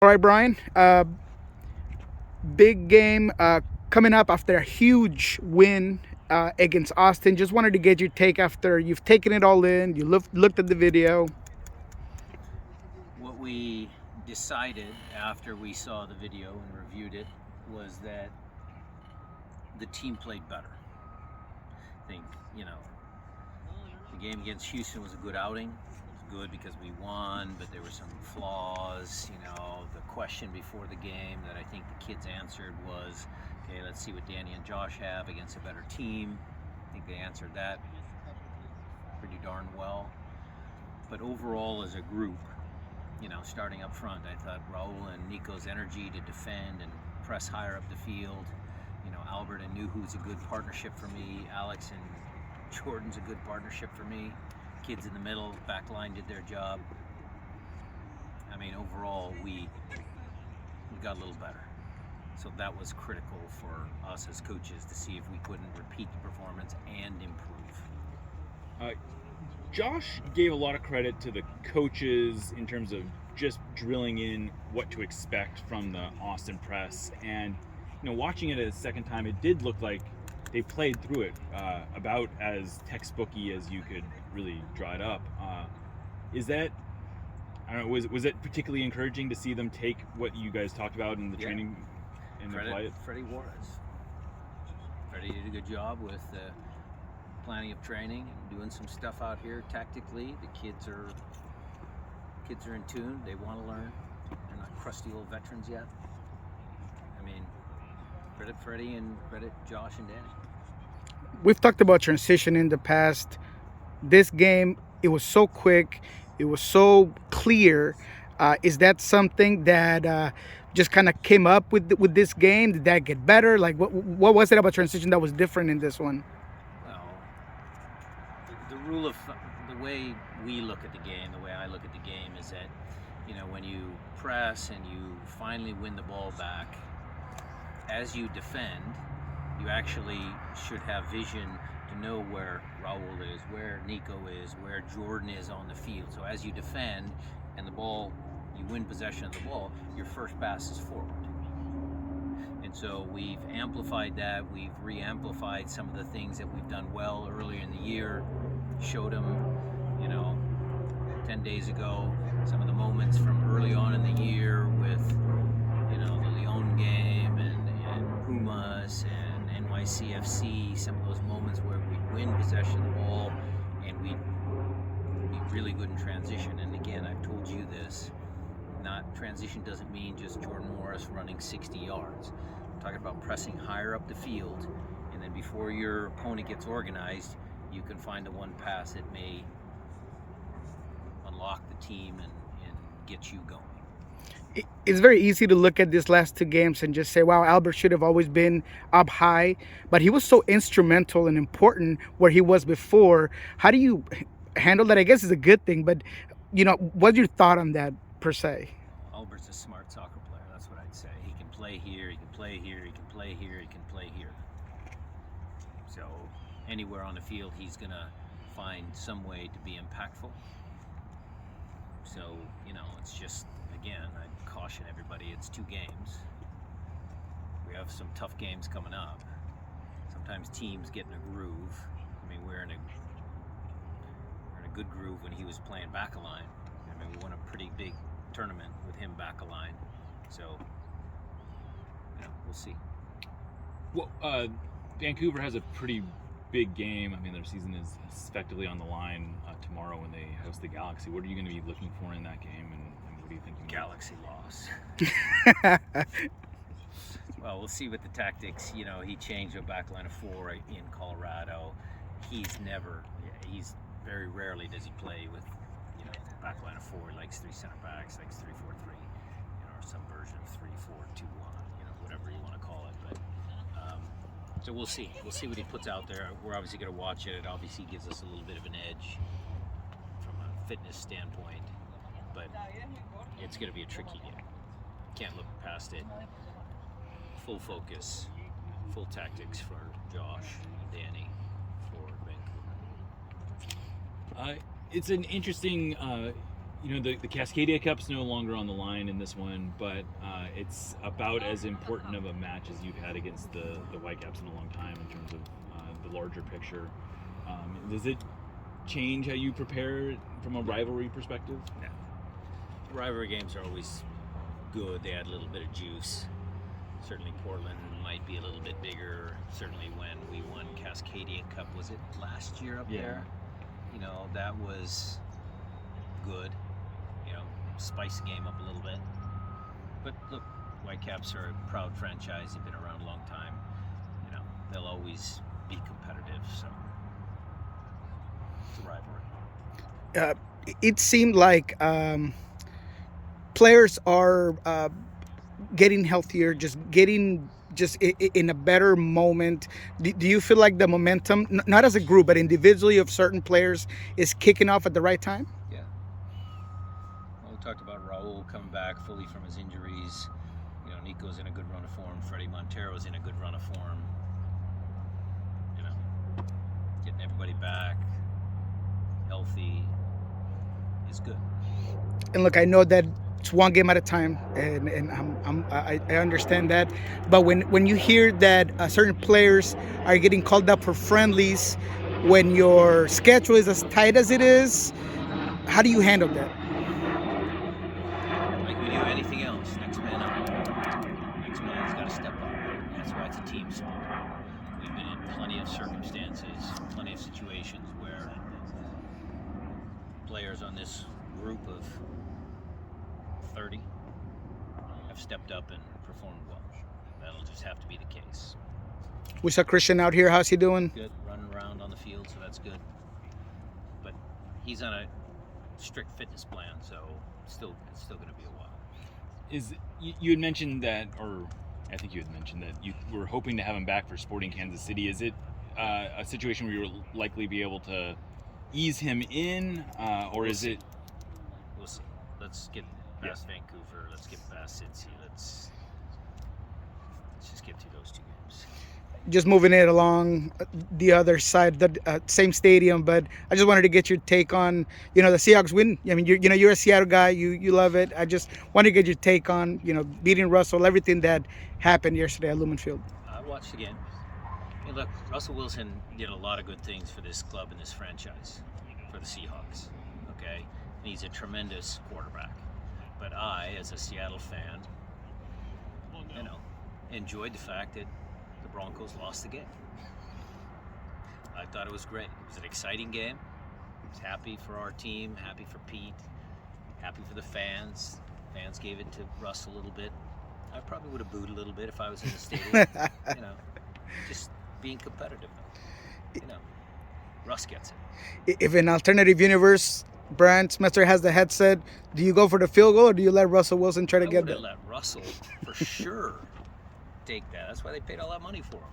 right, Brian. Big game coming up after a huge win against Austin. Just wanted to get your take after you've taken it all in. You looked at the video. What we decided after we saw the video and reviewed it was that the team played better. I think, the game against Houston was a good outing. It was good because we won, but there were some flaws. The question before the game that I think the kids answered was, okay, let's see what Danny and Josh have against a better team. I think they answered that pretty darn well. But overall, as a group, starting up front, I thought Raul and Nico's energy to defend and press higher up the field. Albert and Nuhu's a good partnership for me. Alex and Jordan's a good partnership for me. Kids in the middle, back line did their job. Overall, we got a little better. So that was critical for us as coaches to see if we couldn't repeat the performance and improve. Josh gave a lot of credit to the coaches in terms of just drilling in what to expect from the Austin press. And, watching it a second time, it did look like they played through it about as textbooky as you could really draw it up. Is that, I don't know, was it particularly encouraging to see them take what you guys talked about in the training and apply it? Freddie Juarez. Freddie did a good job with planning of training and doing some stuff out here tactically. The kids are in tune. They want to learn. They're not crusty old veterans yet. Credit Freddie and credit Josh and Danny. We've talked about transition in the past. This game, it was so quick. It was so clear. Is that something that just kind of came up with this game? Did that get better? Like, what was it about transition that was different in this one? Well, the rule of the way we look at the game, the way I look at the game, is that when you press and you finally win the ball back, as you defend, you actually should have vision to know where Raul is, where Nico is, where Jordan is on the field. So as you defend and the ball, you win possession of the ball, your first pass is forward. And so we've amplified that. We've re-amplified some of the things that we've done well earlier in the year. Showed them, 10 days ago, some of the moments from early on in the year with, the Leon game and Pumas and NYCFC, some of those moments where we win possession of the ball and we be really good in transition. And again, I've told you this, transition doesn't mean just Jordan Morris running 60 yards. I'm talking about pressing higher up the field, and then before your opponent gets organized, you can find the one pass that may unlock the team and get you going. It's very easy to look at these last two games and just say, wow, Albert should have always been up high, but he was so instrumental and important where he was before. How do you handle that? I guess it's a good thing, but what's your thought on that per se? Albert's a smart soccer player, that's what I'd say. He can play here, he can play here, he can play here, he can play here. So anywhere on the field, he's gonna find some way to be impactful. So, it's just, again, I'd caution everybody, it's 2 games. We have some tough games coming up. Sometimes teams get in a groove. We're in a good groove when he was playing back-a-line. We won a pretty big tournament with him back-a-line. So, we'll see. Well, Vancouver has a pretty big game. Their season is effectively on the line tomorrow when they host the Galaxy. What are you going to be looking for in that game, and what do you think? Galaxy loss. Well, we'll see with the tactics. He changed a back line of 4 in Colorado. He's very rarely does he play with, back line of 4. He likes 3 center backs, likes 3-4-3, or some version of 3-4-2-1, whatever you want to call it. But so we'll see. We'll see what he puts out there. We're obviously going to watch it. It obviously gives us a little bit of an edge from a fitness standpoint, but it's going to be a tricky game. Can't look past it. Full focus, full tactics for Josh and Danny for Vancouver. It's an interesting The Cascadia Cup's no longer on the line in this one, but it's about as important of a match as you've had against the Whitecaps in a long time in terms of the larger picture. Does it change how you prepare from a rivalry perspective? Yeah. Rivalry games are always good. They add a little bit of juice. Certainly Portland might be a little bit bigger. Certainly when we won Cascadia Cup, was it last year up there? That was good. Spice the game up a little bit. But look, Whitecaps are a proud franchise. They've been around a long time. They'll always be competitive. So it's a rivalry. It seemed like players are getting healthier, just in a better moment. Do you feel like the momentum, not as a group, but individually of certain players, is kicking off at the right time? Yeah. Well, we talked about Raul coming back fully from his injuries. Nico's in a good run of form. Freddie Montero's in a good run of form. Getting everybody back healthy is good. And look, I know that it's one game at a time, and I understand that. But when you hear that certain players are getting called up for friendlies, when your schedule is as tight as it is, how do you handle that? Like we do anything else, next man up. Next man's got to step up. That's why it's a team sport. We've been in plenty of circumstances, plenty of situations where players on this group of 30 have stepped up and performed well. That'll just have to be the case. We saw Christian out here. How's he doing? Good, running around on the field, so that's good. But he's on a strict fitness plan, so it's still going to be a while. You had mentioned that, or I think you had mentioned that you were hoping to have him back for Sporting Kansas City. Is it a situation where you will likely be able to ease him in, or is it? We'll see. Let's get past Vancouver. Let's get past Cincy. Let's just get through those two games. Just moving it along the other side, the same stadium, but I just wanted to get your take on, the Seahawks win. I mean, you're a Seattle guy. You love it. I just wanted to get your take on, beating Russell, everything that happened yesterday at Lumen Field. I watched the game. Hey, look, Russell Wilson did a lot of good things for this club and this franchise, for the Seahawks. Okay, and he's a tremendous quarterback. But I, as a Seattle fan, enjoyed the fact that the Broncos lost the game. I thought it was great. It was an exciting game. I was happy for our team, happy for Pete, happy for the fans. Fans gave it to Russ a little bit. I probably would have booed a little bit if I was in the stadium. Just being competitive. Russ gets it. If in alternative universe, Brian Schmetzer has the headset, do you go for the field goal or do you let Russell Wilson try to get that? I would have let Russell for sure take that. That's why they paid all that money for him.